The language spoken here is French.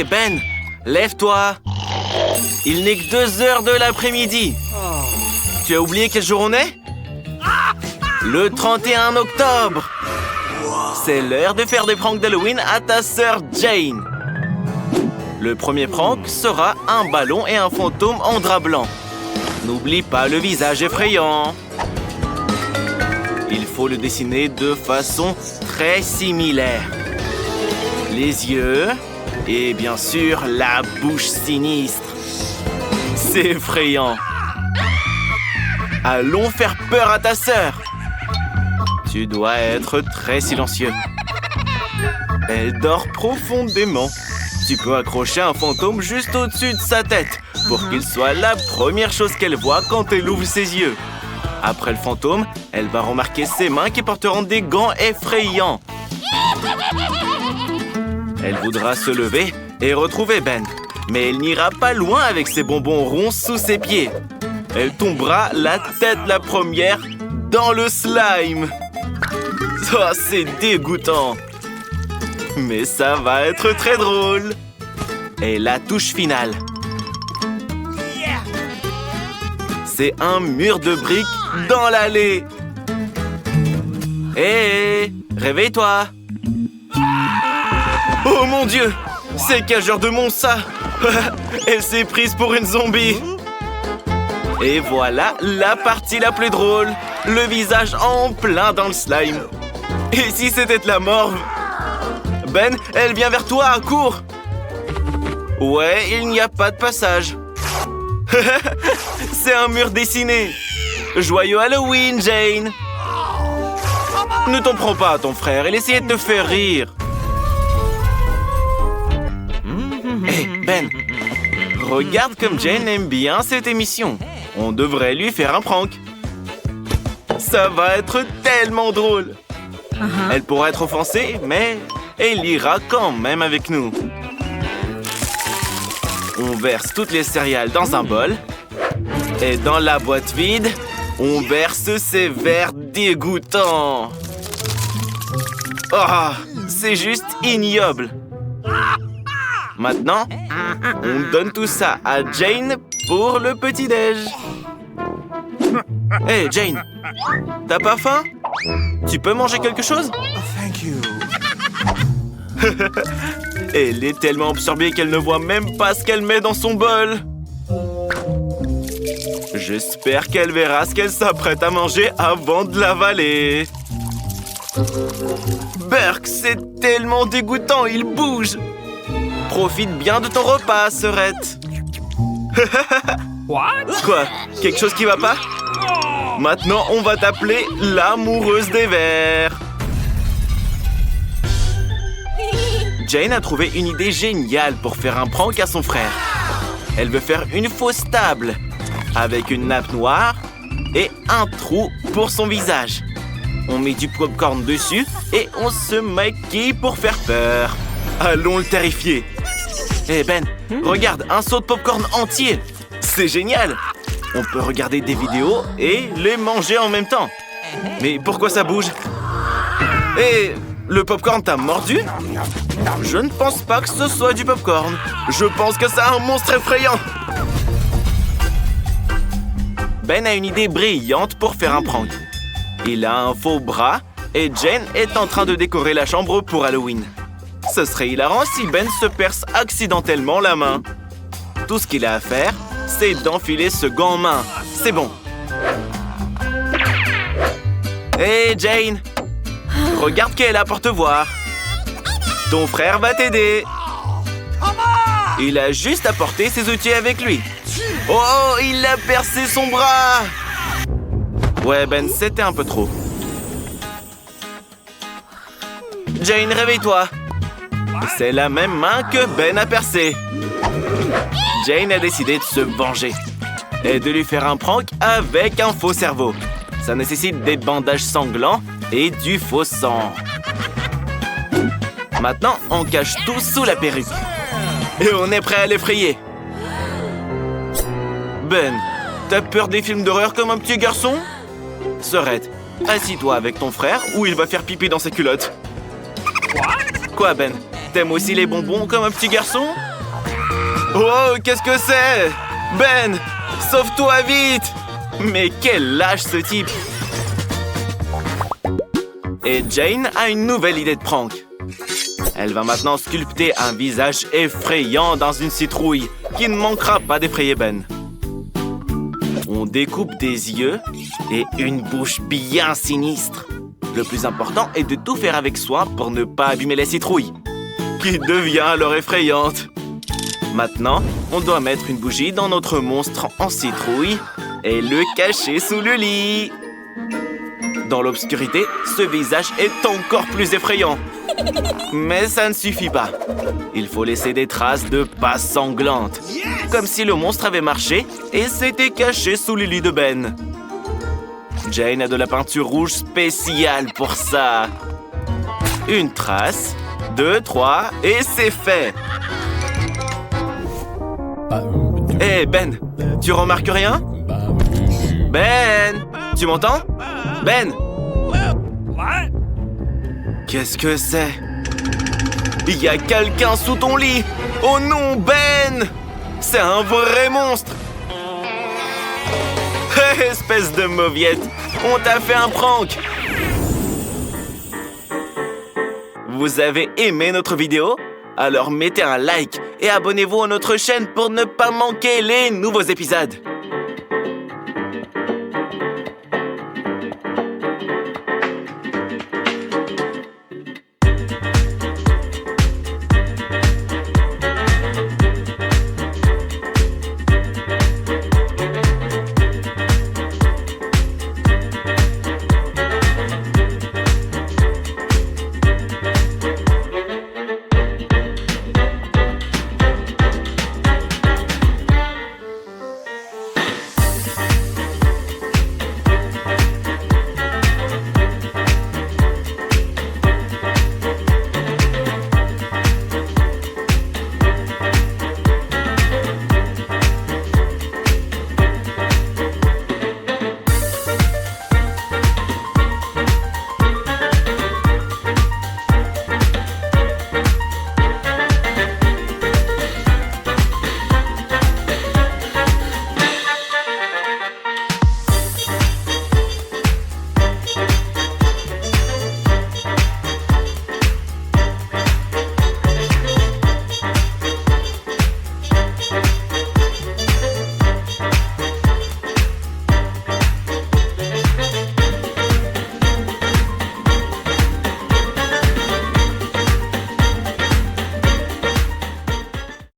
Ben, lève-toi. Il n'est que 2 heures de l'après-midi. Tu as oublié quel jour on est? Le 31 octobre. C'est l'heure de faire des pranks d'Halloween à ta sœur Jane. Le premier prank sera un ballon et un fantôme en drap blanc. N'oublie pas le visage effrayant. Il faut le dessiner de façon très similaire. Les yeux et bien sûr la bouche sinistre. C'est effrayant. Allons faire peur à ta sœur. Tu dois être très silencieux. Elle dort profondément. Tu peux accrocher un fantôme juste au-dessus de sa tête pour qu'il soit la première chose qu'elle voit quand elle ouvre ses yeux. Après le fantôme, elle va remarquer ses mains qui porteront des gants effrayants. Elle voudra se lever et retrouver Ben. Mais elle n'ira pas loin avec ses bonbons ronds sous ses pieds. Elle tombera la tête la première dans le slime. Oh, c'est dégoûtant. Mais ça va être très drôle. Et la touche finale. C'est un mur de briques dans l'allée. Hé, réveille-toi. Oh mon Dieu, c'est quel genre de monstre ça? Elle s'est prise pour une zombie. Et voilà la partie la plus drôle. Le visage en plein dans le slime. Et si c'était de la morve? Ben, elle vient vers toi, cours. Ouais, il n'y a pas de passage. C'est un mur dessiné. Joyeux Halloween, Jane. Ne t'en prends pas à ton frère, il essayait de te faire rire. Hé, Ben, regarde comme Jane aime bien cette émission. On devrait lui faire un prank. Ça va être tellement drôle. Elle pourra être offensée, mais elle ira quand même avec nous. On verse toutes les céréales dans un bol. Et dans la boîte vide, on verse ces verres dégoûtants. Oh, c'est juste ignoble. Maintenant, on donne tout ça à Jane pour le petit-déj. Hé, Jane, t'as pas faim? Tu peux manger quelque chose? Thank you. Elle est tellement absorbée qu'elle ne voit même pas ce qu'elle met dans son bol. J'espère qu'elle verra ce qu'elle s'apprête à manger avant de l'avaler. Burke, c'est tellement dégoûtant, il bouge. Profite bien de ton repas, sœurette. Quoi? Quelque chose qui va pas? Maintenant, on va t'appeler l'amoureuse des vers. Jane a trouvé une idée géniale pour faire un prank à son frère. Elle veut faire une fausse table avec une nappe noire et un trou pour son visage. On met du popcorn dessus et on se maquille pour faire peur. Allons le terrifier. Eh Ben, regarde, un seau de popcorn entier. C'est génial. On peut regarder des vidéos et les manger en même temps. Mais pourquoi ça bouge? Et le popcorn t'a mordu? Je ne pense pas que ce soit du popcorn. Je pense que c'est un monstre effrayant. Ben a une idée brillante pour faire un prank. Il a un faux bras et Jane est en train de décorer la chambre pour Halloween. Ce serait hilarant si Ben se perce accidentellement la main. Tout ce qu'il a à faire, c'est d'enfiler ce gant en main. C'est bon. Hé, Jane! Regarde qu'elle est là pour te voir. Ton frère va t'aider. Il a juste à porter ses outils avec lui. Oh, il a percé son bras! Ouais, Ben, c'était un peu trop. Jane, réveille-toi. C'est la même main que Ben a percé. Jane a décidé de se venger et de lui faire un prank avec un faux cerveau. Ça nécessite des bandages sanglants et du faux sang. Maintenant, on cache tout sous la perruque. Et on est prêt à l'effrayer. Ben, t'as peur des films d'horreur comme un petit garçon? Sœurette, assis-toi avec ton frère ou il va faire pipi dans ses culottes. Quoi, Ben? T'aimes aussi les bonbons comme un petit garçon? Oh, qu'est-ce que c'est? Ben, sauve-toi vite! Mais quel lâche ce type! Et Jane a une nouvelle idée de prank. Elle va maintenant sculpter un visage effrayant dans une citrouille qui ne manquera pas d'effrayer Ben. On découpe des yeux et une bouche bien sinistre. Le plus important est de tout faire avec soin pour ne pas abîmer la citrouille, qui devient alors effrayante. Maintenant, on doit mettre une bougie dans notre monstre en citrouille et le cacher sous le lit. Dans l'obscurité, ce visage est encore plus effrayant. Mais ça ne suffit pas. Il faut laisser des traces de pas sanglantes, comme si le monstre avait marché et s'était caché sous le lit de Ben. Jane a de la peinture rouge spéciale pour ça. Une trace, 2, 3, et c'est fait. Hé, Ben, tu remarques rien? Ben, tu m'entends? Ben! Qu'est-ce que c'est? Il y a quelqu'un sous ton lit! Oh non, Ben! C'est un vrai monstre! Hé, espèce de mauviette! On t'a fait un prank! Vous avez aimé notre vidéo? Alors mettez un like et abonnez-vous à notre chaîne pour ne pas manquer les nouveaux épisodes!